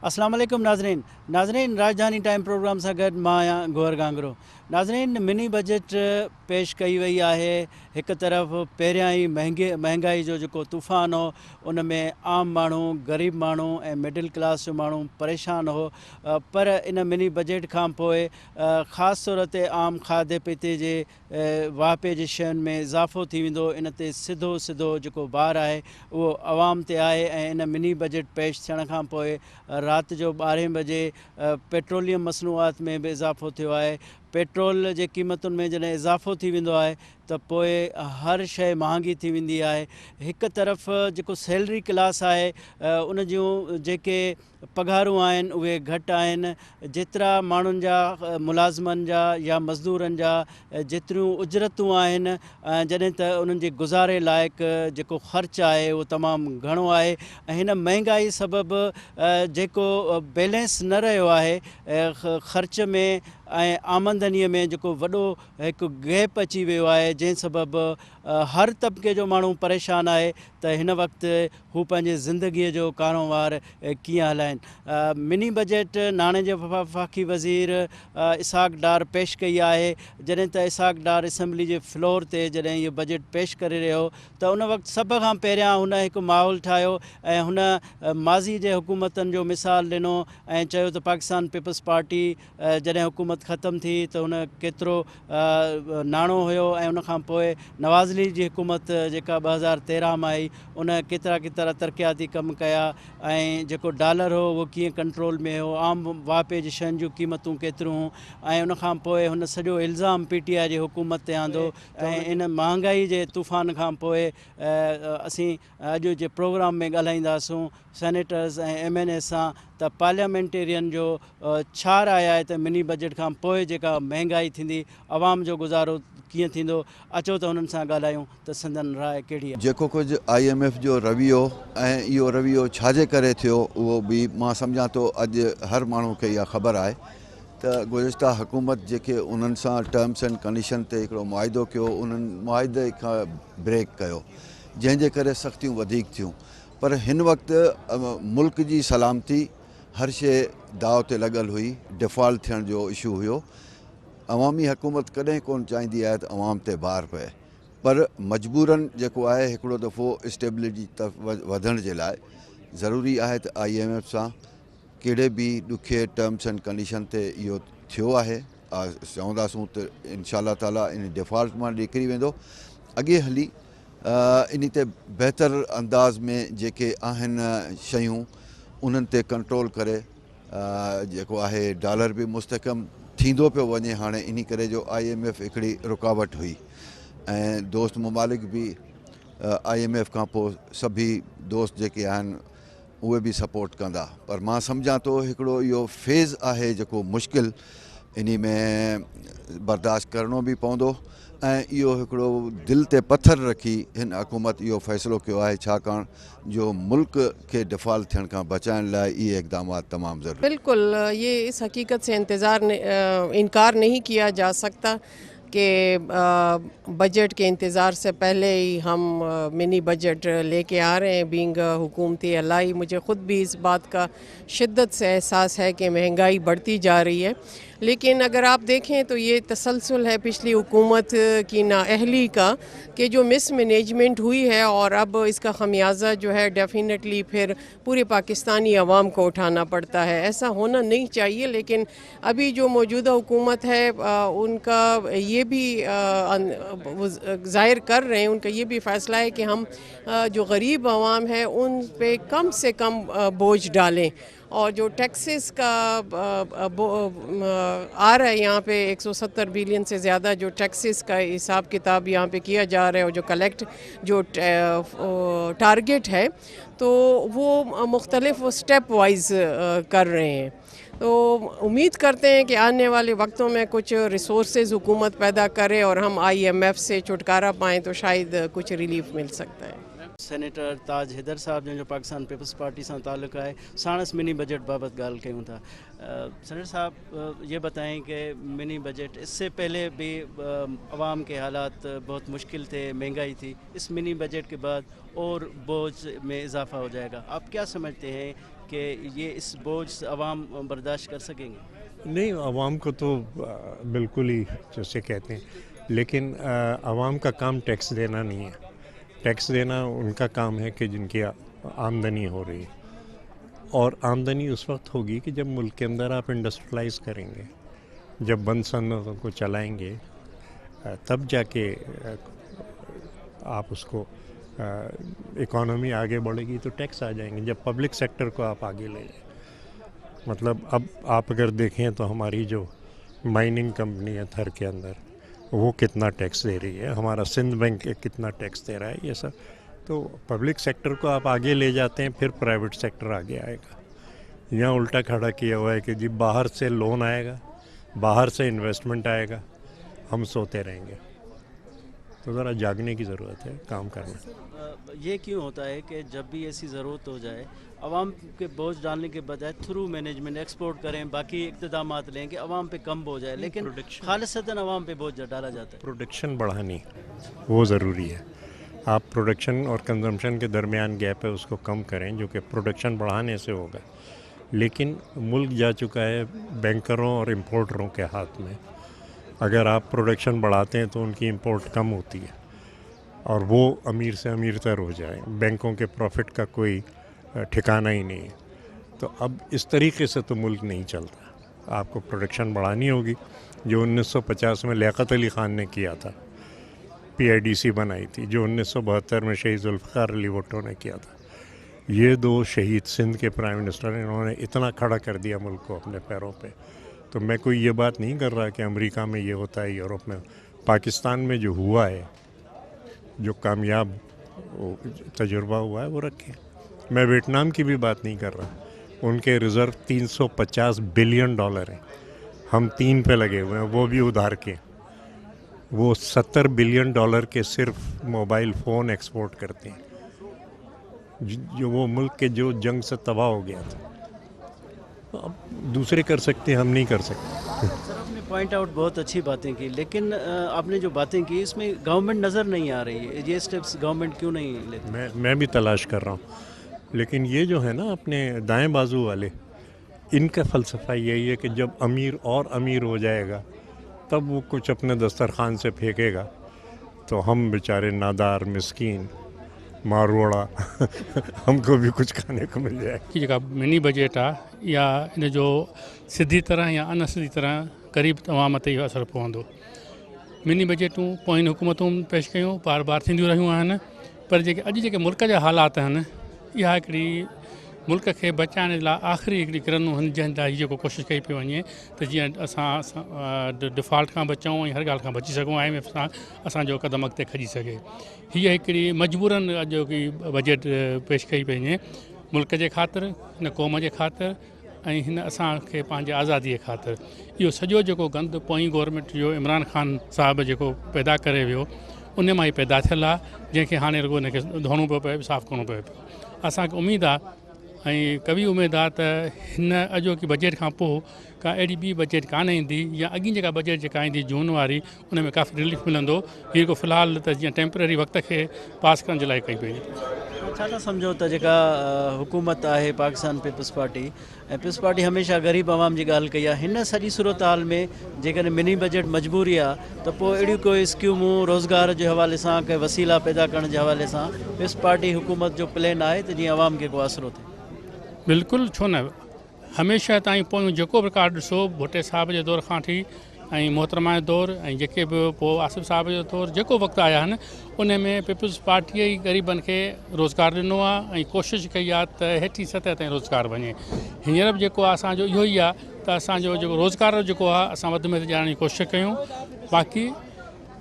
अस्सलाम वालेकुम नाज़रीन राजधानी टाइम प्रोग्राम से गॾु मां आहियां गोहर गांगरो। नाज़रीन मिनी बजट पेश कई वई आहे। एक तरफ़ पहिरियां ई महंगाई जो जेको तूफ़ान हो उन में आम माण्हू गरीब माण्हू ऐं मिडिल क्लास जो माण्हू परेशान हो, पर इन मिनी बजट खां पोइ ख़ासि तौर ते आम खाधे पीते जे वापे जी शयुनि में इज़ाफ़ो थी वेंदो। इन ते सिधो जेको भार आहे उहो आवाम ते आहे ऐं इन मिनी बजट पेश थियण खां पोइ राति जो 12 बजे पेट्रोलियम मसनूआत में भी इज़ाफ़ो थियो आहे। पेट्रोल जे क़ीमतुनि में जॾहिं इज़ाफ़ो थी वेंदो आहे त पोइ हर शइ महांगी थी वेंदी आहे। हिकु तरफ़ जेको सैलरी क्लास आहे उन जूं जेके पघारूं आहिनि उहे घटि आहिनि। जेतिरा माण्हुनि जा मुलाज़िमनि जा या मज़दूरनि जा जेतिरियूं उजरतूं आहिनि, जॾहिं त उन्हनि जे गुज़ारे लाइक़ु जेको ख़र्चु आहे उहो तमामु घणो आहे। ऐं हिन महांगाई सबबु जेको बैलेंस न रहियो आहे ख़र्च में ऐं आमदनीअ में, जेको वॾो हिकु गैप अची वियो आहे, जंहिं सबबु हर तबिके जो माण्हू परेशान आहे त हिन वक़्तु हू पंहिंजे ज़िंदगीअ जो कारोबार कीअं हलाइनि। मिनी बजट नाणे जे वफ़ाक़ी वज़ीर इसहाक़ डार पेश कई आहे। जॾहिं त इसहाक़ डार असेंबली जे फ्लोर ते जॾहिं इहो बजट पेश करे रहियो त उन वक़्तु सभ खां पहिरियां हुन हिकु माहौल ठाहियो ऐं हुन माज़ी जे हुकूमतनि जो मिसाल ॾिनो ऐं चयो त पाकिस्तान पीपल्स पार्टी जॾहिं हुकूमत ख़तमु थी त हुन केतिरो नाणो हुयो ऐं उनखां पोइ नवाज़ लीग जी हुकूमत जेका 2013 में आई उन केतिरा तरक़ियाती कम कया ऐं जेको डॉलर हो उहो कीअं कंट्रोल में हो, आम वापे जी शयुनि जूं क़ीमतूं केतिरियूं ऐं उनखां पोइ हुन सॼो इल्ज़ाम PTI जी हुकूमत ते आंदो। ऐं इन महांगाई जे तूफ़ान खां पोइ असीं अॼु जे प्रोग्राम में ॻाल्हाईंदासूं सेनेटर्स ऐं MNA सां त पार्लियामेंटेरियन जो छा राय आहे त मिनी बजट खां पोइ जेका महांगाई थींदी, आवाम जो गुज़ारो कीअं थींदो। अचो त हुननि सां ॻाल्हायूं त संदन राय कहिड़ी आहे। जेको कुझु IMF जो रवैयो ऐं इहो रवैयो छाजे करे थियो उहो बि मां सम्झां थो अॼु हर माण्हू खे इहा ख़बर आहे त गुज़िश्ता हुकूमत जेके उन्हनि सां टर्म्स एंड कंडीशन ते हिकिड़ो मुआइदो कयो, उन्हनि मुआइदे खां ब्रेक कयो, जंहिंजे करे सख़्तियूं वधीक थियूं। पर हिन वक़्तु मुल्क जी सलामती हर शइ दाव ते लॻल हुई। डिफ़ॉल्ट थियण जो इशू हुयो। अवामी हुकूमत कॾहिं कोन चाहींदी आहे त अवाम ते भार पए, पर मजबूरन जेको आहे हिकिड़ो दफ़ो स्टेबिलिटी तरफ़ वधण जे लाइ ज़रूरी आहे त IMF सां कहिड़े बि ॾुखे टर्म्स एंड कंडीशन ते इहो थियो आहे। चवंदासूं त इंशाअल्लाह ताला इन डिफ़ॉल्ट मां निकिरी वेंदो। अॻे हली इन ते बहितर अंदाज़ में जेके आहिनि शयूं उन्हनि ते कंट्रोल करे जेको आहे डॉलर बि मुस्तहकम थींदो पियो वञे। हाणे इन करे जो IMF हिकिड़ी रुकावट हुई ऐं दोस्त ममालिक बि IMF खां पोइ सभी दोस्त जेके आहिनि उहे बि सपोर्ट कंदा। पर मां सम्झां थो हिकिड़ो इहो फेज़ आहे जेको मुश्किल, इन में बर्दाश्त करिणो बि पवंदो ऐं इहो हिकिड़ो दिलि ते पथर रखी हिन हुकूमत इहो फ़ैसिलो कयो आहे, छाकाणि जो मुल्क खे डिफ़ॉल्ट थियण खां बचाइण लाइ इहे इक़दामात तमामु ज़रूरी। बिल्कुल, ये इस हकीकत से इनकार नहीं किया जा सकता कि बजट के इंतज़ार से पहले ही हम मिनी बजट लेके आ रहे हैं। बीइंग हुकूमती अलाई, मुझे ख़ुद भी इस बात का शिद्दत से एहसास है कि महंगाई बढ़ती जा रही है। लेकिन अगर आप देखें तो ये तसलसल है पिछली हुकूमत की नाअहली का कि जो मिसमैनेजमेंट हुई है, और अब इसका ख़मियाज़ा जो है डेफिनेटली फिर पूरे पाकिस्तानी अवाम को उठाना पड़ता है। ऐसा होना नहीं चाहिए, लेकिन अभी जो मौजूदा हुकूमत है उनका ये भी ज़ाहिर कर रहे हैं, उनका ये भी फ़ैसला है कि हम जो गरीब अवाम है उन पे कम से कम बोझ डालें। और जो टैक्सेस का आ रहा है यहाँ पे 170 बिलियन से ज़्यादा जो टैक्सेस का हिसाब किताब यहाँ पे किया जा रहा है, और जो कलेक्ट जो टारगेट है तो वो मुख्तलिफ स्टेप वाइज कर रहे हैं। तो उम्मीद करते हैं कि आने वाले वक्तों में कुछ रिसोर्सेज हुकूमत पैदा करे और हम IMF से छुटकारा पाएँ तो शायद कुछ रिलीफ मिल सकता है। सेनेटर ताज हैदर साहब जंहिंजो पाकिस्तान पीपल्स पार्टी सां तालुक़ु आहे, साणस मिनी बजट बाबति ॻाल्हि कयूं था। سینیٹر صاحب یہ بتائیں کہ منی بجٹ اس سے پہلے بھی عوام کے حالات بہت مشکل تھے، مہنگائی تھی، اس منی بجٹ کے بعد اور بوجھ میں اضافہ ہو جائے گا، آپ کیا سمجھتے ہیں کہ یہ اس بوجھ سے عوام برداشت کر سکیں گے؟ نہیں، عوام کو تو بالکل ہی جیسے کہتے ہیں، لیکن عوام کا کام ٹیکس دینا نہیں ہے. ٹیکس دینا ان کا کام ہے کہ جن کی آمدنی ہو رہی ہے، اور آمدنی اس وقت ہوگی کہ جب ملک کے اندر آپ انڈسٹریلائز کریں گے، جب بند صنعتوں کو چلائیں گے، تب جا کے آپ اس کو اکانومی آگے بڑھے گی تو ٹیکس آ جائیں گے. جب پبلک سیکٹر کو آپ آگے لے جائیں، مطلب اب آپ اگر دیکھیں تو ہماری جو مائننگ کمپنی ہے تھر کے اندر، وہ کتنا ٹیکس دے رہی ہے، ہمارا سندھ بینک کتنا ٹیکس دے رہا ہے، یہ سب تو پبلک سیکٹر کو آپ آگے لے جاتے ہیں، پھر پرائیویٹ سیکٹر آگے آئے گا. یہاں الٹا کھڑا کیا ہوا ہے کہ جی باہر سے لون آئے گا، باہر سے انویسٹمنٹ آئے گا، ہم سوتے رہیں گے. تو ذرا جاگنے کی ضرورت ہے، کام کرنا. یہ کیوں ہوتا ہے کہ جب بھی ایسی ضرورت ہو جائے، عوام کے بوجھ ڈالنے کے بجائے تھرو مینجمنٹ ایکسپورٹ کریں، باقی اقتدامات لیں کہ عوام پہ کم بوجھ آئے، لیکن خالصتاً عوام پہ بوجھ ڈالا جاتا ہے. پروڈکشن بڑھانی وہ ضروری ہے. آپ پروڈکشن اور کنزمپشن کے درمیان گیپ ہے، اس کو کم کریں، جو کہ پروڈکشن بڑھانے سے ہوگا. لیکن ملک جا چکا ہے بینکروں اور امپورٹروں کے ہاتھ میں. اگر آپ پروڈکشن بڑھاتے ہیں تو ان کی امپورٹ کم ہوتی ہے اور وہ امیر سے امیر تر ہو جائیں. بینکوں کے پروفٹ کا کوئی ٹھکانہ ہی نہیں ہے. تو اب اس طریقے سے تو ملک نہیں چلتا. آپ کو پروڈکشن بڑھانی ہوگی، جو 1950 میں لیاقت علی خان نے کیا تھا، پی آئی ڈی سی بنائی تھی، جو 1972 میں شہید ذوالفقار علی بھٹو نے کیا تھا. یہ دو شہید سندھ کے پرائم منسٹر، انہوں نے اتنا کھڑا کر دیا ملک کو اپنے پیروں پہ. تو میں کوئی یہ بات نہیں کر رہا کہ امریکہ میں یہ ہوتا ہے، یورپ میں. پاکستان میں جو ہوا ہے، جو کامیاب تجربہ ہوا ہے، وہ رکھیں. میں ویٹنام کی بھی بات نہیں کر رہا. ان کے ریزرو $350 بلین ہیں، ہم 3 پہ لگے ہوئے ہیں، وہ بھی ادھار کے. وہ $70 بلین کے صرف موبائل فون ایکسپورٹ کرتے ہیں، جو وہ ملک کے جو جنگ سے تباہ ہو گیا تھا. اب دوسرے کر سکتے ہیں، ہم نہیں کر سکتے. سر آپ نے پوائنٹ آؤٹ بہت اچھی باتیں کی، لیکن آپ نے جو باتیں کی اس میں گورنمنٹ نظر نہیں آ رہی ہے. یہ اسٹیپس گورنمنٹ کیوں نہیں لیتی؟ میں بھی تلاش کر رہا ہوں. لیکن یہ جو ہے نا اپنے دائیں بازو والے، ان کا فلسفہ یہی ہے کہ جب امیر اور امیر ہو جائے گا تب وہ کچھ اپنے دسترخوان سے پھینکے گا تو ہم بیچارے نادار مسکین ماروڑا ہم کو بھی کچھ کھانے کو مل جائے. کی जेका मिनी बजट आहे या इन जो सिधी तरह या अन सिधी तरह क़रीब तमाम ते इहो असरु पवंदो. मिनी बजटूं पोइनि हुकूमतूं पेश कयूं, बार बार थींदियूं रहियूं आहिनि, पर जेके अॼु जेके मुल्क जा हालात आहिनि, इहा हिकिड़ी मुल्क खे बचाइण जे लाइ आख़िरी हिकिड़ी किरणूं आहिनि जंहिं लाइ जेको कोशिशि कई पई वञे त जीअं असां डिफॉल्ट खां बचूं ऐं हर ॻाल्हि खां बची सघूं, IMF सां असांजो क़दम अॻिते खजी सघे. हीअ हिकिड़ी मजबूरन अॼोकी बजट पेश कई पई वञे मुल्क जे ख़ातिर, हिन क़ौम जे ख़ातिर ऐं हिन असांखे पंहिंजे आज़ादीअ ख़ातिर. इहो सॼो जेको गंद पोईं गवर्नमेंट जो इमरान ख़ान साहिबु जेको पैदा करे वियो, उन मां ई पैदा थियल आहे, जंहिंखे हाणे रुॻो हिनखे धोइणो पियो पए, साफ़ु करिणो पियो. असांखे उमेदु आहे ऐं कवी उमेदु आहे त हिन अॼोकी बजट खां पोइ का अहिड़ी ॿी बजट कान ईंदी, या अॻी जेका बजट जेका ईंदी जून वारी, उन में काफ़ी रिलीफ मिलंदो. हीअ को फ़िलहालु त जीअं टेम्पररी वक़्त खे पास करण जे लाइ कई पई. छा था सम्झो त जेका हुकूमत आहे पाकिस्तान पीपल्स पार्टी, ऐं पीपल्स पार्टी हमेशह ग़रीब आवाम जी ॻाल्हि कई आहे, हिन सॼी सूरत हाल में जेकॾहिं मिनी बजट मजबूरी आहे त पोइ अहिड़ियूं कोई स्कीमूं रोज़गार जे हवाले सां, कंहिं वसीला पैदा करण जे हवाले सां पीपल्स पार्टी हुकूमत जो प्लान आहे त जीअं आवाम खे को आसिरो थिए? बिल्कुलु, छो न. हमेशह ताईं पोइ जेको बि रिकॉर्ड ॾिसो, भुट्टे साहिब जे दौर खां वठी ऐं मोहतरमा जो दौर ऐं जेके बि पोइ आसिफ साहिब जो दौर, जेको वक़्तु आया आहिनि, उन में पीपल्स पार्टीअ ई ग़रीबनि खे रोज़गार ॾिनो आहे ऐं कोशिशि कई आहे त हेठि सतह ताईं रोज़गार वञे. हींअर बि जेको आहे असांजो इहो ई आहे त असांजो जेको रोज़गार जेको आहे असां वधि में वधि ॼाणण जी कोशिशि कयूं. बाक़ी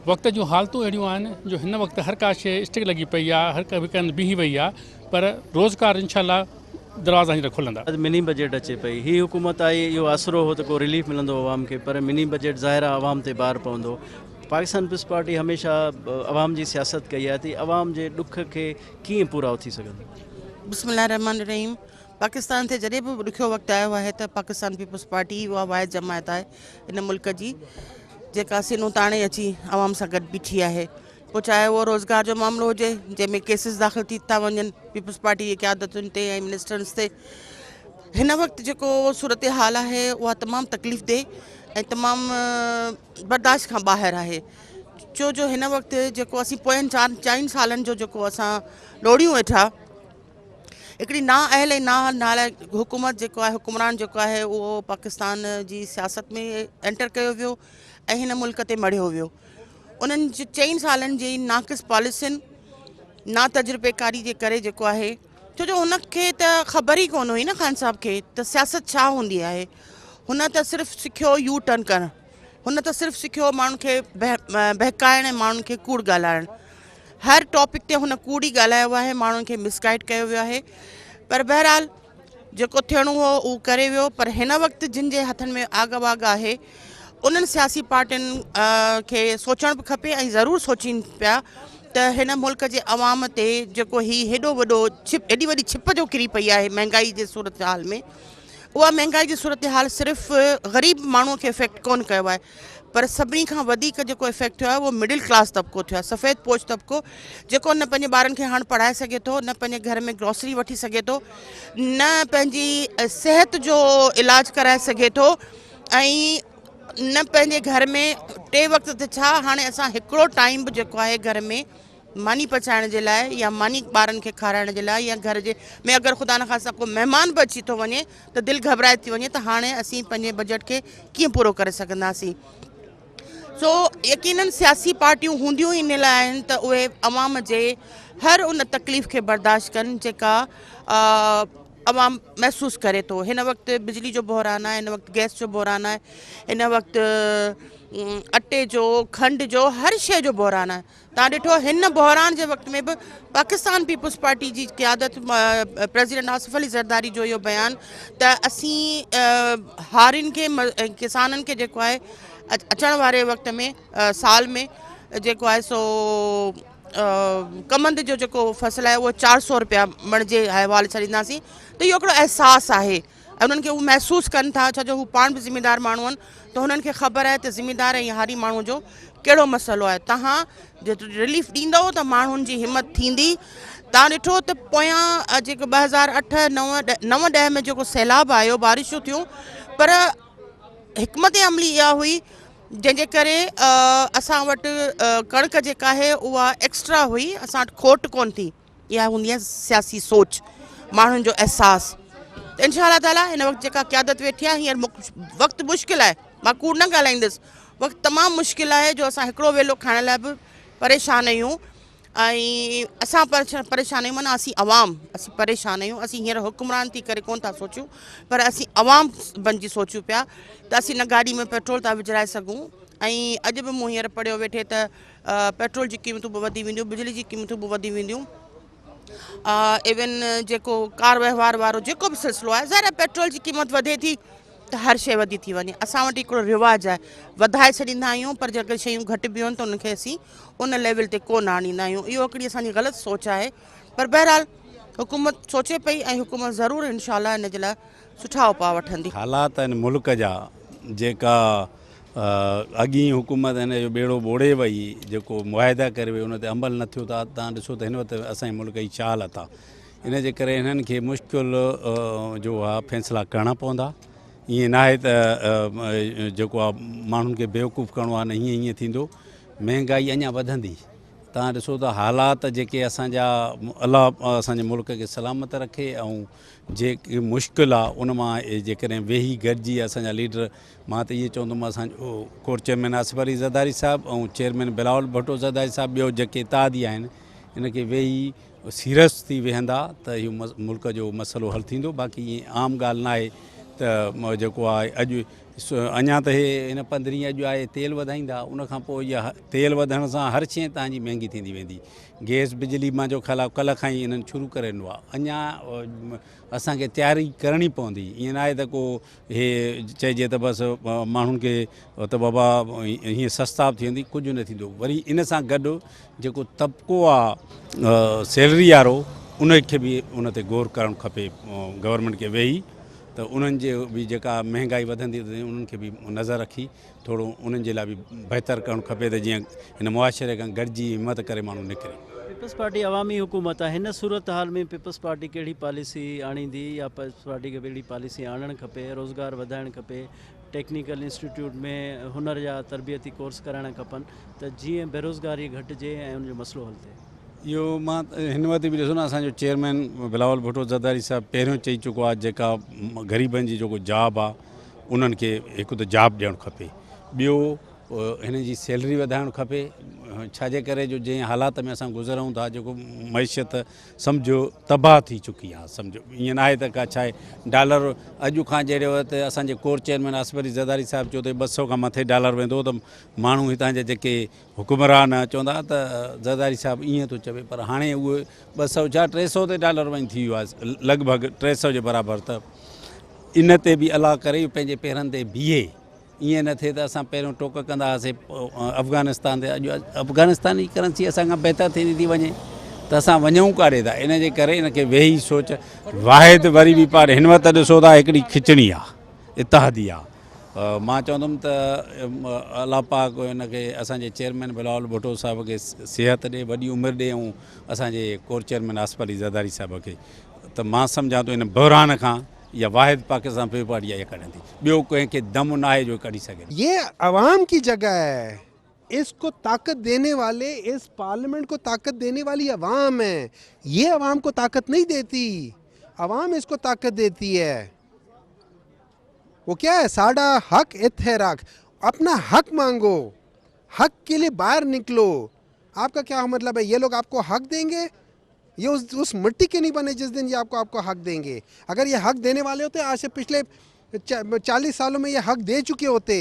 वक़्त जूं हालतूं अहिड़ियूं आहिनि जो हिन वक़्तु हर का शइ स्टिक लॻी पई आहे, हर का विकन बीही वई आहे, पर रोज़गार इंशाअल्लाह दरवाज़ा हींअर खुलंदा. मिनी बजट अचे पई, ही हुकूमत आई, इहो आसिरो हो त को रिलीफ मिलंदो आवाम खे, पर मिनी बजट ज़ाहिर आहे आवाम ते भार पवंदो. पाकिस्तान पीपल्स पार्टी हमेशह आवाम जी सियासत कई आहे, त आवाम जे ॾुख खे कीअं पूरा थी सघंदो? बिस्मिल्लाह रहमान रहीम. पाकिस्तान ते जॾहिं बि ॾुखियो वक़्तु आयो आहे त पाकिस्तान पीपल्स पार्टी उहा वाहिद जमायत आहे इन मुल्क जी जेका सिनू ताणे अची आवाम सां गॾु बीठी आहे। पोइ चाहे उहो रोज़गार जो मामिलो हुजे जंहिंमें केसिस दाख़िल थी था वञनि पीपल्स पार्टी जी क़यादतुनि ते ऐं मिनिस्टर्स ते। हिन वक़्तु जेको सूरत हाल आहे उहा तमामु तकलीफ़ दे ऐं तमामु बर्दाश्त खां ॿाहिरि आहे। छो जो हिन वक़्तु जेको असीं पोयनि 4 सालनि जो जेको असां लोड़ियूं वेठा, हिकिड़ी नाअहल ऐं नालाइक़ हुकूमत जेको आहे हुकुमरान जेको आहे उहो पाकिस्तान जी सियासत में एंटर कयो वियो ऐं हिन मुल्क ते मढ़ियो वियो। उन्हनि 4 सालनि जी नाक़िस पॉलिसियुनि ना तजुर्बेकारी जे करे जेको आहे, छो जो हुनखे त ख़बर ई कोन हुई न ख़ान साहब खे त सियासत छा हूंदी आहे। हुन त सिर्फ़ु सिखियो यू टर्न करणु, हुन त सिर्फ़ु सिखियो माण्हुनि खे बहकाइण ऐं माण्हुनि खे कूड़ ॻाल्हाइणु। हर टॉपिक ते हुन कूड़ ई ॻाल्हायो आहे, माण्हुनि खे मिसगाइड कयो वियो आहे। पर बहरहाल जेको थियणो हो उहो करे वियो। पर हिन वक़्तु जिन जे हथनि में आग वाग आहे उन्हनि सियासी पार्टियुनि खे सोचणु बि खपे ऐं ज़रूरु सोचीनि पिया त हिन मुल्क जे अवाम ते जेको हेॾो वॾो एॾी वॾी छिप जो किरी पई आहे महांगाई जे सूरत हाल में, उहा महांगाई जी सूरत हाल सिर्फ़ु ग़रीब माण्हूअ खे इफेक्ट कोन कयो आहे, पर सभिनी खां वधीक जेको इफेक्ट थियो आहे उहो मिडिल क्लास तबिको थियो आहे, सफ़ेद पोश तबिको, जेको न पंहिंजे ॿारनि खे हाणे पढ़ाए सघे थो, न पंहिंजे घर में ग्रोसरी वठी सघे थो, न पंहिंजी सिहत जो इलाजु कराए सघे थो ऐं न पंहिंजे घर में 3 वक़्त ते छा हाणे असां हिकिड़ो टाइम बि जेको आहे घर में मानी पचाइण जे लाइ या मानी ॿारनि खे खाराइण जे लाइ या घर जे में अगरि ख़ुदा न ख़ास्ता को महिमान बि अची थो वञे त दिलि घबराए थी वञे त हाणे असीं पंहिंजे बजट खे कीअं पूरो करे सघंदासीं। सो यकीनन सियासी पार्टियूं हूंदियूं ई इन लाइ आहिनि त उहे अवाम जे हर उन तकलीफ़ खे बर्दाश्त कनि जेका अवाम महसूसु करे थो। हिन वक़्तु बिजली जो बहरान आहे, हिन वक़्तु गैस जो बहरान आहे, हिन वक़्तु अटे जो खंड जो हर शइ जो बहरान आहे। तव्हां ॾिठो हिन बहरान जे वक़्त में बि पाकिस्तान पीपल्स पार्टी जी क़यादत प्रेसिडेंट आसिफ अली ज़रदारी जो इहो बयानु त असीं हारियुनि खे किसाननि खे जेको आहे अचण वारे वक़्त में साल में जेको आहे सो कमंद जो जेको फ़सुलु आहे उहो 400 रुपया मण जे हवाले छॾींदासीं। त इहो हिकिड़ो अहसासु आहे ऐं उन्हनि खे उहो महसूसु कनि था, छो जो हू पाण बि ज़िमेदार माण्हू आहिनि, त हुननि खे ख़बर आहे त ज़िमेदार ऐं हारी माण्हू जो कहिड़ो मसइलो आहे। तव्हां जेतिरो रिलीफ ॾींदव त माण्हुनि जी हिमत थींदी। तव्हां ॾिठो त पोयां जेको 2008, 9, 10 में जेको सैलाब आयो, बारिशूं थियूं, पर हिकमत अमली इहा हुई जंहिंजे करे असां वटि कणिक जेका आहे उहा एक्स्ट्रा हुई, असां वटि खोट कोन थी। इहा हूंदी आहे सियासी सोच, माण्हुनि जो अहसासु। त इंशाअल्लाह ताला हिन वक़्तु जेका क़यादत वेठी आहे, हींअर वक़्तु मुश्किल आहे, मां कूड़ न ॻाल्हाईंदसि, वक़्तु तमामु मुश्किल आहे जो असां हिकिड़ो वेलो खाइण लाइ बि परेशान आहियूं ऐं असां परेशान आहियूं माना असीं अवाम असीं परेशान आहियूं। असीं हींअर हुकुमरान थी करे कोन था सोचूं, पर असीं अवाम बणिजी सोचूं पिया त असीं न गाॾी में पेट्रोल था विझाए सघूं। ऐं अॼु बि मूं हींअर पढ़ियो वेठे त पेट्रोल जी क़ीमतूं बि वधी वेंदियूं, बिजली जी क़ीमतूं बि वधी वेंदियूं। इवन जेको कार वहिंवार वारो जेको बि सिलसिलो आहे, ज़ाहिर आहे पेट्रोल जी क़ीमत वधे थी त हर शइ वधी थी वञे। असां वटि हिकिड़ो रिवाजु आहे, वधाए छॾींदा आहियूं, पर जेकर शयूं घटि बि आहिनि त उनखे असीं उन लेवल ते कोन आणींदा आहियूं। इहो हिकिड़ी असांजी ग़लति सोच आहे। पर बहरहाल हुकूमत सोचे पई ऐं हुकूमत ज़रूरु इनशाअल्लाह इन जे लाइ सुठा उपाउ वठंदी। हालात आहिनि मुल्क जा जेका अॻी हुकूमत हिन जो ॿेड़ो ॿोड़े वई, जेको मुआहिदा करे वई उन ते अमल न थियो। तव्हां ॾिसो त हिन वक़्तु असांजे मुल्क जी छा हालत आहे। इन जे करे हिननि खे मुश्किल जो आहे फ़ैसिला करणा पवंदा। ईअं न आहे त जेको आहे माण्हुनि खे बेवकूफ़ करिणो आहे, न हीअं थींदो। महांगाई अञा वधंदी। तव्हां ॾिसो त हालात जेके असांजा अलाह असांजे मुल्क खे सलामत रखे ऐं जेके मुश्किल आहे उन मां जेकॾहिं वेही गॾिजी असांजा लीडर, मां त इहे चवंदुमि असांजो कोर चेयरमैन आसिफ अली ज़रदारी साहिबु ऐं चेयरमैन बिलावल भुट्टो ज़रदारी साहिबु, ॿियो जेके इत्तेहादी आहिनि, इनखे वेही सीरियस थी वेहंदा त इहो मुल्क जो मसइलो हल थींदो। बाक़ी ईअं आम ॻाल्हि न आहे त जेको आहे अॼु अञा त हिन 15 अॼु आहे तेल वधाईंदा, उनखां पोइ इहा तेल वधण सां हर शइ तव्हांजी महांगी थींदी वेंदी। गैस बिजली मां जो ख़्यालु कल्ह खां ई इन्हनि शुरू करे ॾिनो आहे। अञा असांखे तयारी करणी पवंदी। ईअं न आहे त को हे चइजे त बसि माण्हुनि खे त बाबा हीअं सस्ता थी वेंदी, कुझु न थींदो। वरी इन सां गॾु जेको तबिको आहे सैलरी वारो, उनखे बि उन ते गौर करणु खपे गवर्नमेंट खे वेही त उन्हनि जे बि जेका महांगाई वधंदी उन्हनि खे बि नज़र रखी थोरो उन्हनि जे लाइ बि बहितर करणु खपे त जीअं हिन मुआशरे खां गॾिजी हिमत करे माण्हू निकिरे। पीपल्स पार्टी अवामी हुकूमत आहे, हिन सूरत हाल में पीपल्स पार्टी कहिड़ी पॉलिसी आणींदी या पीपल्स पार्टी खे कहिड़ी पॉलिसी आणणु खपे? रोज़गार वधाइणु खपे, टेक्निकल इंस्टीट्यूट में हुनर जा तरबियती कोर्स कराइणा खपनि त जीअं बेरोज़गारी घटिजे ऐं उनजो मसइलो हल थिए। इहो मां हिन वक़्तु बि ॾिसो न, असांजो चेयरमैन बिलावल भुट्टो ज़रदारी साहिबु पहिरियों चई चुको आहे जेका ग़रीबनि जी जेको जॉब आहे उन्हनि खे हिकु त जॉब ॾियणु खपे, ॿियो हिन जी सैलरी वधाइणु खपे। छाजे करे जो जंहिं हालात में असां गुज़रूं था, जेको मैशियत सम्झो तबाह थी चुकी आहे, सम्झो ईअं न आहे त का छा आहे डॉलर अॼु खां जहिड़े वक़्तु असांजे कोर चेयरमैन आसिफ अली ज़रदारी साहिबु चयो त 200 खां मथे डॉलर वेंदो त माण्हू हितां जा जेके हुकुमरान चवंदा त ज़रदारी साहिबु ईअं थो चवे, पर हाणे उहे 200 छा 300 ते डॉलर वञी थी वियो आहे, लॻभॻि 300 जे बराबरि। त इन ते बि अलाह करे पंहिंजे पेरनि ते बीहे, ईअं न थिए त असां पहिरियों टोक कंदा हुआसीं अफ़गानिस्तान ते, अॼु अफ़गानिस्तान जी करंसी असांखां बहितर थींदी थी वञे त असां वञूं काॾे था। इन जे करे इनखे वेही सोच वाहिद वरी बि पार हिन वक़्तु ॾिसो था हिकिड़ी खिचड़ी आहे, इतिहादी आहे। मां चवंदुमि त अलाह पाक हिनखे असांजे चेयरमैन बिलावल भुट्टो साहिब खे सिहत ॾे, वॾी उमिरि ॾे, ऐं असांजे कोर चेयरमैन आसिफ अली ज़रदारी साहिब खे, त मां सम्झां थो इन बहरान खां या वाहिद पाकिस्तान पीपल पार्टी ये करेंदी, ॿियो कंहिंखे दम ना है जो करी सके। ये अवाम की जगह है, इसको ताकत देने वाले, इस पार्लियामेंट को ताकत देने वाली अवाम है। ये अवाम को ताकत नहीं देती, अवाम इसको ताकत देती है। वो क्या है, साडा हक इत्तेराक, अपना हक मांगो, हक के लिए बाहर निकलो। आपका क्या मतलब है, ये लोग आपको हक देंगे? ये उस मिट्टी के नहीं बने जिस दिन ये आपको हक देंगे। अगर ये हक देने वाले होते आज से पिछले 40 सालों में ये हक दे चुके होते।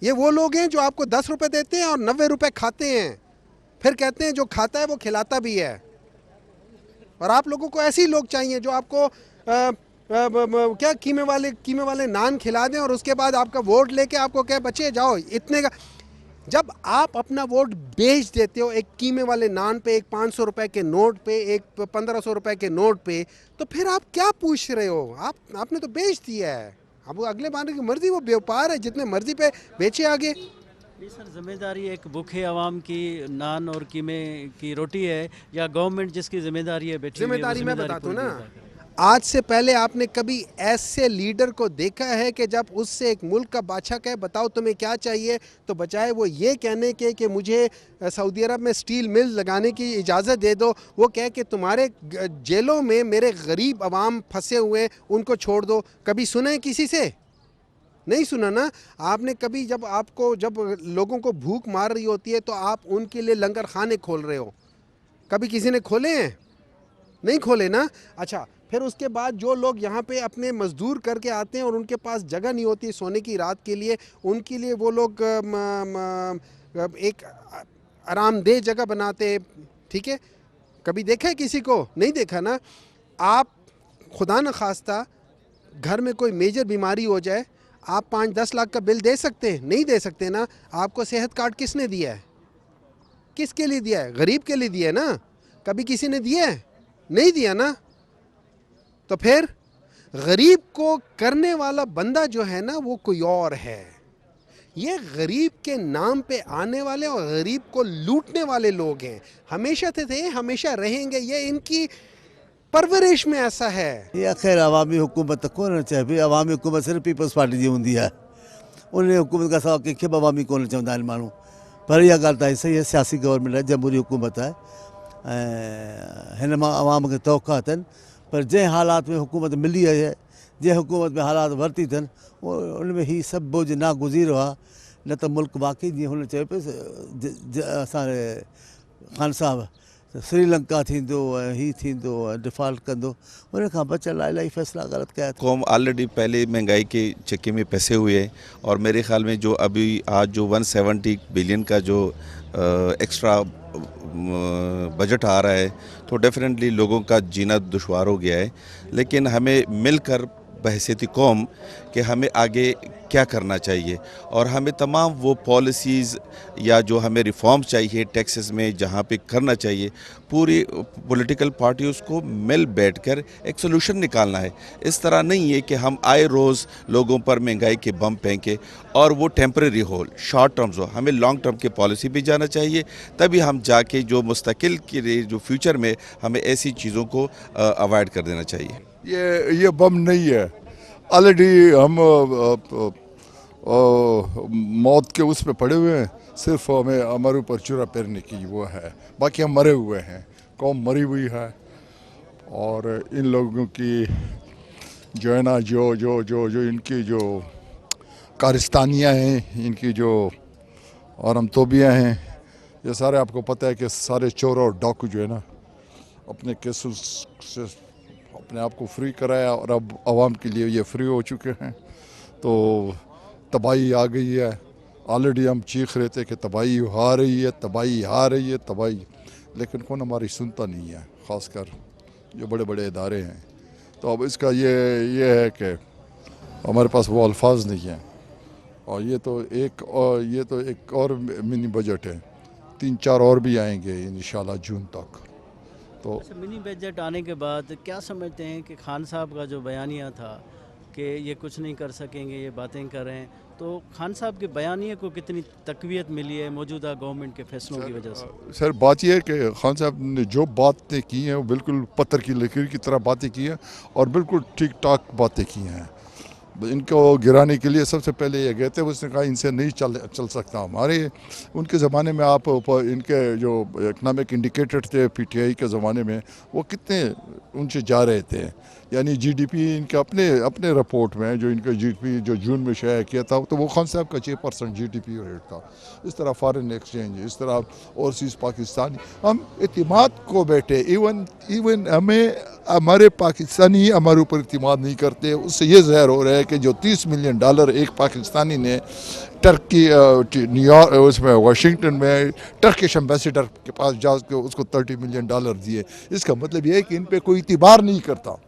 ये वो लोग हैं जो आपको 10 रुपए देते हैं और 90 रुपए खाते हैं, फिर कहते हैं जो खाता है वो खिलाता भी है। और आप लोगों को ऐसे ही लोग चाहिए जो आपको क्या कीमे वाले नान खिला दें और उसके बाद आपका वोट लेके आपको कहे बच्चे जाओ इतने का। जब आप अपना वोट बेच देते हो एक कीमे वाले नान पे, एक 500 रुपए के नोट पे, एक 1500 रुपए के नोट पे, तो फिर आप क्या पूछ रहे हो? आपने तो बेच दिया है। अब वो अगले बार की मर्जी, वो व्यापार है, जितने मर्जी पे बेचे आगे। सर, जिम्मेदारी एक भूखे आवाम की नान और कीमे की रोटी है या गवर्नमेंट जिसकी जिम्मेदारी है बैठी? जिम्मेदारी मैं बताता हूँ ना, आज से पहले आपने कभी ऐसे लीडर को देखा है कि जब उससे एक मुल्क का बादशाह कहे बताओ तुम्हें क्या चाहिए, तो बजाय वो ये कहने के कि मुझे सऊदी अरब में स्टील मिल लगाने की इजाज़त दे दो, वो कहे कि तुम्हारे जेलों में मेरे गरीब अवाम फंसे हुए उनको छोड़ दो। कभी सुना है किसी से? नहीं सुना ना। आपने कभी जब लोगों को भूख मार रही होती है तो आप उनके लिए लंगर खाने खोल रहे हो, कभी किसी ने खोले हैं? नहीं खोले ना। अच्छा, फिर उसके बाद जो लोग यहाँ पे अपने मजदूर करके आते हैं और उनके पास जगह नहीं होती सोने की रात के लिए, उनके लिए वो लोग एक आरामदेह जगह बनाते, ठीक है? कभी देखा है किसी को? नहीं देखा ना। आप खुदा न खास्ता घर में कोई मेजर बीमारी हो जाए, आप 5-10 लाख का बिल दे सकते हैं? नहीं दे सकते ना। आपको सेहत कार्ड किसने दिया है? किसके लिए दिया है? गरीब के लिए दिया है ना। कभी किसी ने दिया है? नहीं दिया ना। तो फिर गरीब को करने वाला बंदा जो है ना वो कोई और है। ये गरीब के नाम पे आने वाले और गरीब को लूटने वाले लोग हैं। हमेशा थे, हमेशा रहेंगे। ये इनकी परवरिश में ऐसा है। ये खैर अवामी हुकूमत कोन चए पई, अवामी हुकूमत सिर्फ़ु पीपल्स पार्टी जी हूंदी आहे। उन हुकूमत खां सवाइ कंहिंखे बि अवामी कोन चवंदा आहिनि माण्हू। पर इहा ॻाल्हि त सही आहे, सियासी गवर्नमेंट आहे, जमहूरी हुकूमत आहे ऐं हिन मां अवाम खे तौक़ा अथनि। पर जंहिं हालात में हुकूमत मिली आहे, जंहिं हुकूमत में हालात वरिती अथनि, उन में हीउ सभु बोझ नागुज़ीर आहे। न त मुल्क वाक़ई जीअं हुन चयो पियो असांजे ख़ान साहब श्रीलंका थींदो ऐं हीउ थींदो ऐं डिफॉल्ट कंदो, उन खां बचण लाइ इलाही फ़ैसिला ग़लत कया। कौम ऑलरेडी पहले महंगाई के चक्के में फंसे हुए हैं और मेरे ख्याल में जो अभी आज जो 170 बिलियन का जो एक्स्ट्रा बजट आ रहा है तो डेफिनेटली लोगों का जीना दुश्वार हो गया है। लेकिन हमें मिलकर बहैसियत कौम कि हमें आगे क्या करना चाहिए, और हमें तमाम वो पॉलिसीज़ या जो हमें रिफॉर्म्स चाहिए टैक्सेस में जहाँ पे करना चाहिए, पूरी पॉलिटिकल पार्टीज़ को मिल बैठकर एक सोल्यूशन निकालना है। इस तरह नहीं है कि हम आए रोज़ लोगों पर महंगाई के बम फेंके और वो टेम्परेरी हो, शॉर्ट टर्म्स हो। हमें लॉन्ग टर्म की पॉलिसी भी जाना चाहिए, तभी हम जाके जो मुस्तकिल के लिए जो फ्यूचर में हमें ऐसी चीज़ों को अवॉइड कर देना चाहिए। ये बम नहीं है, ऑलरेडी हम मौत के उस पे पड़े हुए हैं, सिर्फ हमें हमारे ऊपर चुरा फेरने की वो है, बाकी हम मरे हुए हैं, कौम मरी हुई है। और इन लोगों की जो है ना जो जो जो जो इनकी जो कारस्तानियाँ हैं, इनकी जो और हम तोबियाँ हैं, ये सारे आपको पता है कि सारे चोर और डाकू जो है ना अपने केसों से अपने आप को फ्री कराया और अब आवाम के लिए ये फ्री हो चुके हैं। तो तबाही आ गई है, ऑलरेडी हम चीख रहे थे कि तबाही आ रही है, तबाही आ रही है, तबाही, लेकिन कौन हमारी सुनता नहीं है, ख़ासकर जो बड़े बड़े इदारे हैं। तो अब इसका ये है कि हमारे पास वो अल्फाज नहीं हैं। और ये तो एक और मिनी बजट है, 3-4 और भी आएंगे इंशाल्लाह जून तक। तो मिनी बजट आने के बाद क्या समझते हैं कि खान साहब का जो बयानिया था कि ये कुछ नहीं कर सकेंगे, ये बातें कर रहे हैं, तो खान साहब के बयानिए को कितनी तकवीत मिली है मौजूदा गवर्नमेंट के फैसलों की वजह से? सर बात यह है कि खान साहब ने जो बातें की हैं वो बिल्कुल पत्थर की लकीर की तरह बातें की हैं और बिल्कुल ठीक ठाक बातें की हैं। इनको गिराने के लिए सबसे पहले ये गए थे, उसने कहा इनसे नहीं चल सकता। हमारे उनके ज़माने में आप इनके जो इकनॉमिक इंडिकेटर थे पीटीआई के ज़माने में, वो कितने ऊंचे जा रहे थे। यानी जीडीपी इनके अपने रिपोर्ट में जो इनका जीडीपी जो जून में शाया किया था, तो वो खान साहब का 6% जीडीपी रेट था। इस तरह फॉरेन एक्सचेंज, इस तरह ओवरसीज़ पाकिस्तानी, हम एतमाद को बैठे, इवन हमें हमारे पाकिस्तानी हमारे ऊपर एतमाद नहीं करते। उससे ये ज़ाहिर हो रहा है कि जो $30 मिलियन एक पाकिस्तानी ने टर्की न्यूयॉर्क उसमें वाशिंगटन में टर्किश एम्बेसडर के पास जाकर उसको $30 मिलियन दिए, इसका मतलब ये है कि इन पे कोई इतिबार नहीं करता।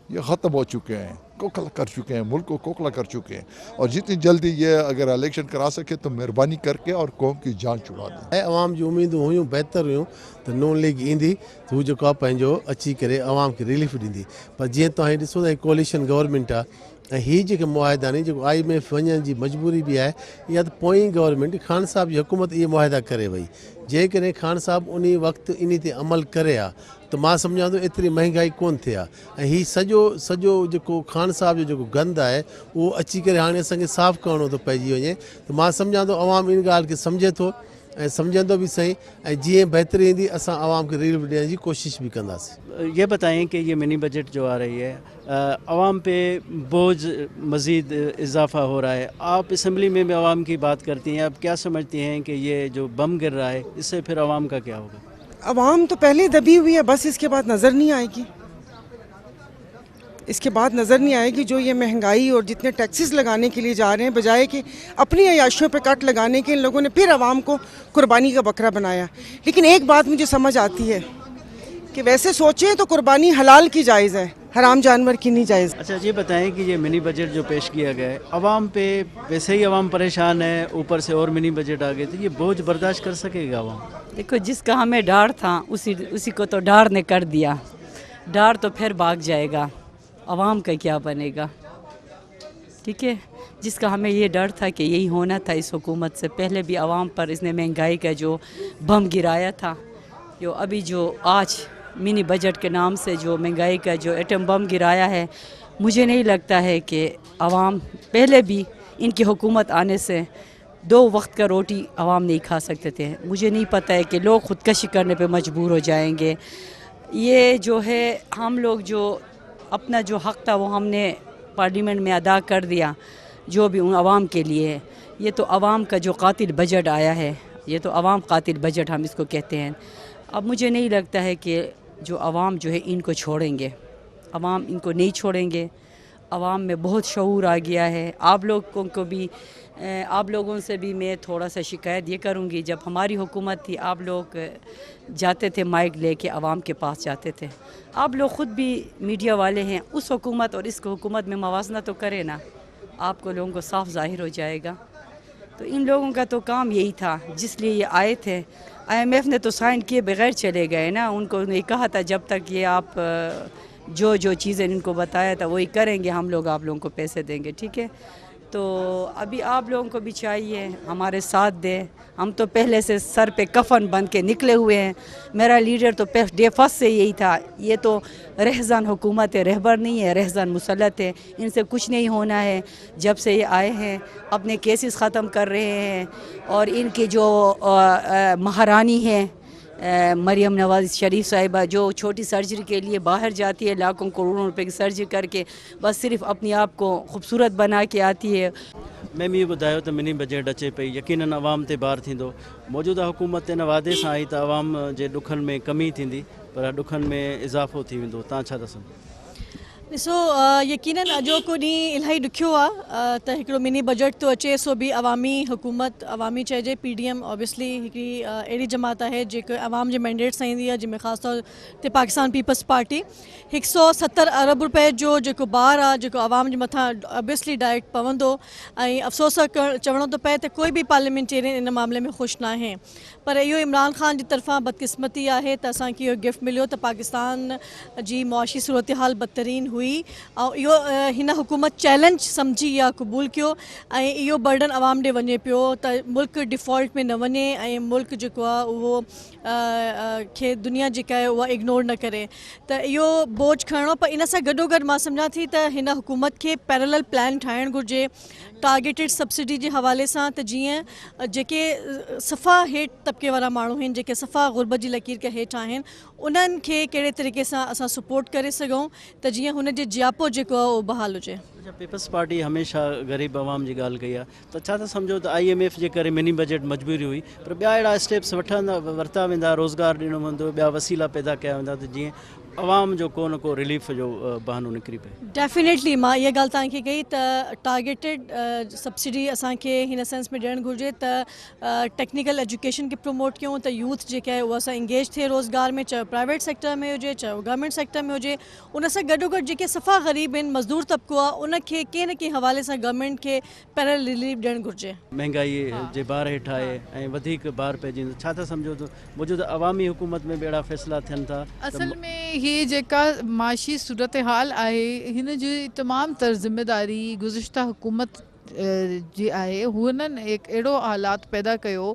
ये ख़त्म हो चुके हैं, कोखला कर चुके हैं, मुल्क को कोखला कर चुके हैं। और जितनी जल्दी ये अगर इलेक्शन करा सके तो मेहरबानी करके और कौम की जान छुड़ा दें। अवाम जी उम्मीदूं हुयूं बहितर हुयूं त नून लीग ईंदी त हू जेको आहे पंहिंजो अची करे अवाम खे रिलीफ ॾींदी। पर जीअं तव्हां ॾिसो था कोalition गवर्नमेंट आहे, ऐं हीअ जेके मुआहिदा आहिनि, जेको IMF वञण जी मजबूरी बि आहे, या त पोईं गवर्नमेंट खान साहब जी हुकूमत इहे मुआहिदा करे वई। जेकॾहिं खान साहब उन वक़्तु इन ते अमल करे हा त मां सम्झां थो एतिरी महांगाई कोन थिए हा। ऐं हीअ सॼो जेको खान साहब जो जेको गंद आहे उहो अची करे हाणे असांखे साफ़ु करिणो थो पइजी वञे। त मां सम्झां थो अवाम इन ॻाल्हि खे सम्झे थो ऐं सम्झंदो बि सही, ऐं जीअं बहितरी ईंदी असां आवाम खे रिलीफ ॾियण जी कोशिश भी कंदासीं। ये बताएं कि ये मिनी बजट जो आ रही है, आवाम पे बोझ मज़ीद इजाफा हो रहा है। आप असम्बली में भी आवाम की बात करती हैं, आप क्या समझती हैं कि ये जो बम गिर रहा है इससे फिर आवाम का क्या होगा? आवाम तो पहले दबी हुई है, बस इसके बाद नज़र नहीं आएगी। इसके बाद नज़र नहीं आएगी। जो ये महंगाई और जितने टैक्सेस लगाने के लिए जा रहे हैं, बजाय कि अपनी अयाशियों पे कट लगाने के, इन लोगों ने फिर आवाम को कुर्बानी का बकरा बनाया। लेकिन एक बात मुझे समझ आती है कि वैसे सोचें तो कुर्बानी हलाल की जायज़ है, हराम जानवर की नहीं जायज़। अच्छा ये बताएं कि ये मिनी बजट जो पेश किया गया है, आवाम पे वैसे ही आवाम परेशान है, ऊपर से और मिनी बजट आ गए, तो ये बोझ बर्दाश्त कर सकेगा आवाम? देखो, जिसका हमें डर था उसी को तो डर ने कर दिया। डर तो फिर भाग जाएगा, आवाम का क्या बनेगा? ठीक है, जिसका हमें ये डर था कि यही होना था इस हुकूमत से पहले भी आवाम पर इसने महंगाई का जो बम गिराया था, जो अभी जो आज मिनी बजट के नाम से जो महंगाई का जो एटम बम गिराया है, मुझे नहीं लगता है कि आवाम पहले भी इनकी हुकूमत आने से 2 वक्त का रोटी आवाम नहीं खा सकते थे। मुझे नहीं पता है कि लोग ख़ुदकशी करने पे मजबूर हो जाएंगे। ये जो है हम लोग जो अपना जो हक़ था वो हमने पार्लियामेंट में अदा कर दिया, जो भी उन आवाम के लिए। ये तो आवाम का जो कातिल बजट आया है, ये तो आवाम कातिल बजट हम इसको कहते हैं। अब मुझे नहीं लगता है कि जो आवाम जो है इनको छोड़ेंगे, आवाम इनको नहीं छोड़ेंगे। आवाम में बहुत शऊर आ गया है, आप लोगों को भी आप लोगों से भी मैं थोड़ा सा शिकायत ये करूँगी, जब हमारी हुकूमत थी आप लोग जाते थे माइक लेके आवाम के पास जाते थे, आप लोग ख़ुद भी मीडिया वाले हैं, उस हुकूमत और इस हुकूमत में मवाजना तो करें ना, आपको लोगों को साफ ज़ाहिर हो जाएगा। तो इन लोगों का तो काम यही था जिसलिए ये आए थे। IMF ने तो साइन किए बगैर चले गए ना, उनको नहीं कहा था जब तक ये आप जो जो चीज़ें इनको बताया था वही करेंगे, हम लोग आप लोगों को पैसे देंगे, ठीक है। तो अभी आप लोगों को भी चाहिए हमारे साथ दें, हम तो पहले से सर पे कफन बंध के निकले हुए हैं। मेरा लीडर तो डे फर्स्ट से यही था, ये तो रहज़ान हुकूमत है, रहबर नहीं है, रहज़ान मुसल्लत है, इनसे कुछ नहीं होना है। जब से ये आए हैं अपने केसेस ख़त्म कर रहे हैं, और इनके जो महारानी हैं मरियम नवाज शरीफ साहिबा, जो छोटी सर्जरी के लिए बाहर जाती है, लाखों करोड़ों रुपए की सर्जरी करके बस सिर्फ अपने आप को खूबसूरत बना के आती है। मैम ये ॿुधायो त मिनी बजट अचे पई, यकीनन आवाम ते बार थींदो। मौजूदा हुकूमत इन वादे सां आई त आवाम जे ॾुखनि में कमी थींदी, पर ॾुखनि में इज़ाफ़ो थी वेंदो, तव्हां छा था सम्झो? ॾिसो यकीनन अॼोको ॾींहुं इलाही ॾुखियो आहे त हिकिड़ो मिनी बजट थो अचे, सो बि अवामी हुकूमत, अवामी चइजे PDM ऑब्वियसली हिकिड़ी अहिड़ी जमात आहे जेको अवाम जे मैंडेट सां ईंदी आहे, जंहिंमें ख़ासि तौर ते पाकिस्तान पीपल्स पार्टी 170 अरब रुपए जो जेको बार आहे जेको अवाम जे मथां ऑब्वियसली डायरेक्ट पवंदो, ऐं अफ़सोस चवणो थो पए त कोई बि पार्लियामेंटेरियन इन मामले में ख़ुशि न आहे। पर इहो इमरान ख़ान जी तरफ़ां बदकिस्मती आहे त असांखे इहो गिफ्ट मिलियो त पाकिस्तान जी मुआशी सूरत हाल बदतरीन हुई, ऐं इहो हिन हुकूमत चैलेंज सम्झी या क़बूल कयो, ऐं इहो बर्डन अवाम ॾे वञे पियो त मुल्क डिफ़ॉल्ट में न वञे, ऐं मुल्क जेको आहे उहो खे दुनिया जेका आहे उहा इग्नोर न करे, त इहो बोझ खणणो। पर इन सां गॾोगॾु मां सम्झां थी त हिन हुकूमत खे पैरेलल प्लान ठाहिणु घुरिजे टारगेटेड सब्सिडी जे हवाले सां, त जीअं जेके सफ़ा हेठि तबिके वारा माण्हू आहिनि, जेके सफ़ा गुरबत जी लकीर खां हेठि आहिनि, उन्हनि खे कहिड़े तरीक़े सां असां सपोर्ट करे सघूं त जीअं हुन जो जियापो जेको आहे उहो बहाल हुजे। पीपल्स पार्टी हमेशह ग़रीब आवाम जी ॻाल्हि कई आहे, त छा था सम्झो त IMF जे करे मिनी बजट मजबूरी हुई, पर ॿिया अहिड़ा स्टेप्स वरिता वेंदा, रोज़गार ॾियणो वेंदो, ॿिया वसीला पैदा कया वेंदा, त जीअं आवाम जो को न को रिलीफ जो बहानो निकिरी पए? डेफिनेटली मां इहा ॻाल्हि तव्हांखे कई त टारगेटेड सब्सिडी असांखे हिन सेंस में ॾियणु घुरिजे त टेक्निकल एजुकेशन खे प्रमोट कयूं, त यूथ जेका आहे उहा असां इंगेज थिए रोज़गार में, चाहे प्राइवेट सेक्टर में हुजे चाहे गवर्नमेंट सेक्टर में हुजे। उन सां गॾोगॾु जेके सफ़ा ग़रीब आहिनि, मज़दूर तबिको आहे, उनखे कंहिं न कंहिं हवाले सां गवर्नमेंट खे पैरेलल रिलीफ ॾियणु घुरिजे। महांगाई जे बार हेठि आहे ऐं वधीक बार पइजी वेंदो, छा था सम्झो त मौजूदा अवामी हुकूमत में अहिड़ा फ़ैसिला थियनि था? असल में ये जेका माशी सूरत हाल आहे, हिन जी तमामु तर ज़िम्मेदारी गुज़िश्ता हुकूमत जी आहे। हुननि हिकु अहिड़ो हालात पैदा कयो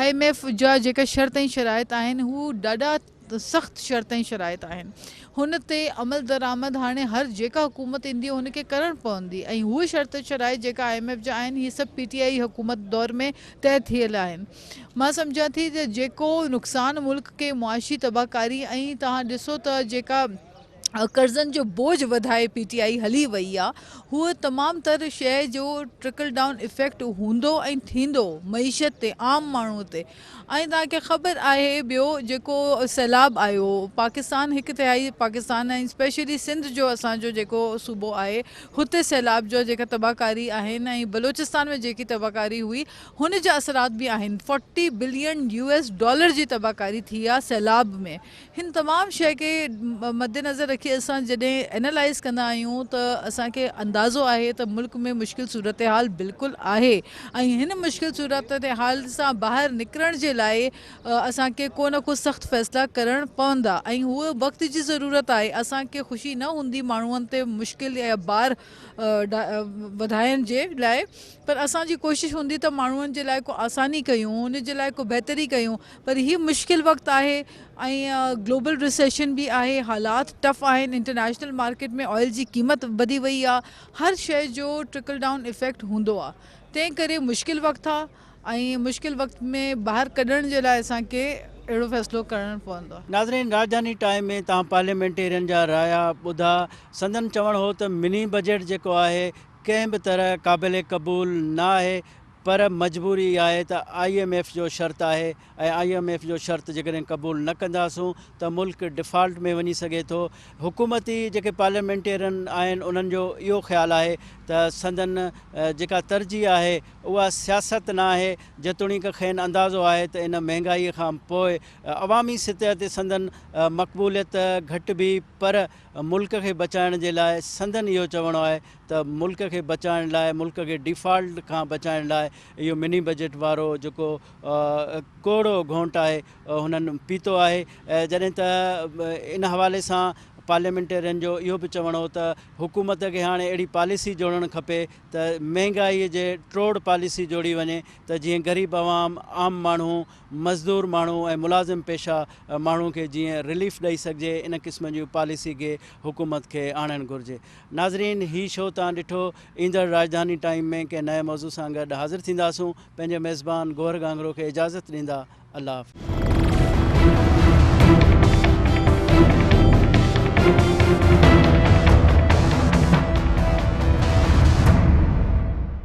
IMF जा जेका शर्त ऐं शराइत आहिनि हू ॾाढा सख़्तु शर्त ऐं शराइत आहिनि, हुन ते अमल दरामद हाणे हर जेका हुकूमत ईंदी हुनखे करणु पवंदी, ऐं उहे शर्त शराइत जेका IMF जा आहिनि हीअ सभु PTI हुकूमत दौर में तय थियल आहिनि। मां सम्झां थी त जेको नुक़सानु मुल्क खे मुआशी तबाहकारी, ऐं तव्हां ॾिसो त जेका कर्ज़नि जो बोझ वधाए PTI हली वई आहे, हूअ तमामु तर शइ जो ट्रिकल डाउन इफेक्ट हूंदो ऐं थींदो मईशत ते, आम माण्हूअ ते। ऐं तव्हांखे ख़बर आहे ॿियो जेको सैलाब आयो, पाकिस्तान 1/3 पाकिस्तान ऐं स्पेशली सिंध जो असांजो जेको सूबो आहे, हुते सैलाब जो जेका तबाहकारी आहिनि ऐं बलोचिस्तान में जेकी तबाहकारी हुई हुन जा असरात बि आहिनि। $40 बिलियन जी तबाहकारी थी आहे सैलाब में। हिन तमामु शइ खे मद्देनज़र रखी असां जॾहिं एनालाइज़ कंदा आहियूं त असांखे अंदाज़ो आहे त मुल्क में मुश्किल सूरत हाल बिल्कुलु आहे, ऐं हिन मुश्किल सूरत हाल सां ॿाहिरि निकिरण जे लाइ असांखे को न को सख़्तु फ़ैसिला करणु पवंदा, ऐं हूअ वक़्त जी ज़रूरत आहे। असांखे ख़ुशी न हूंदी माण्हुनि ते मुश्किल या बार वधाइण जे लाइ, पर असांजी कोशिशि हूंदी त माण्हुनि जे लाइ को आसानी कयूं, हुन जे लाइ को बहितरी कयूं। पर हीअ मुश्किल वक़्तु आहे ऐं ग्लोबल रिसेशन बि आहे, हालात टफ आहिनि, इंटरनेशनल मार्केट में ऑयल जी क़ीमत वधी वई आहे, हर शइ जो ट्रिकल डाउन इफेक्ट हूंदो आहे। तंहिं करे मुश्किल वक़्तु आहे, ऐं मुश्किल वक़्त में ॿाहिरि कढण जे लाइ असांखे अहिड़ो फ़ैसिलो करणु पवंदो आहे। नाज़रीन, राजधानी टाइम में तव्हां पार्लियामेंटेरियन जा राया ॿुधा। संदन चवणु हो त मिनी बजट जेको आहे कंहिं बि तरह क़ाबिल क़बूल न आहे, पर मजबूरी आहे त IMF जो शर्त आहे ऐं IMF जो शर्त जेकॾहिं क़बूल न कंदासूं त मुल्क डिफ़ॉल्ट में वञी सघे थो। हुकूमती जेके पार्लियामेंटेरियन आहिनि उन्हनि जो इहो ख़्यालु आहे त संदन जेका तरजीह आहे उहा सियासत न आहे, जेतोणीक खेनि अंदाज़ो आहे त इन महांगाईअ खां पोइ अवामी सतह ते संदन मक़बूलियत घटि बि, पर मुल्क खे बचाइण जे लाइ संदन इहो चवणो आहे त मुल्क खे बचाइण लाइ, मुल्क खे डिफ़ॉल्ट खां बचाइण लाइ इहो मिनी बजट वारो जेको कोड़ो घोंट आहे हुननि पीतो आहे। जॾहिं त इन हवाले सां पार्लियामेंटेरियन जो इहो बि चवणो त हुकूमत खे हाणे अहिड़ी पॉलिसी जोड़णु खपे त महांगाईअ जे ट्रोड़ पॉलिसी जोड़ी वञे त जीअं ग़रीब आवाम, आम माण्हू, मज़दूर माण्हू ऐं मुलाज़िम पेशा माण्हू खे जीअं रिलीफ ॾेई सघिजे, इन क़िस्म जी पॉलिसी खे हुकूमत खे आणणु घुरिजे। नाज़रीन, ही शो तव्हां ॾिठो। ईंदड़ राजधानी टाइम में कंहिं नए मौज़ू सां गॾु हाज़िर थींदासूं। पंहिंजे मेज़बान गौहर गांगरो खे इजाज़त ॾींदा। अल्लाह हाफ़िज़।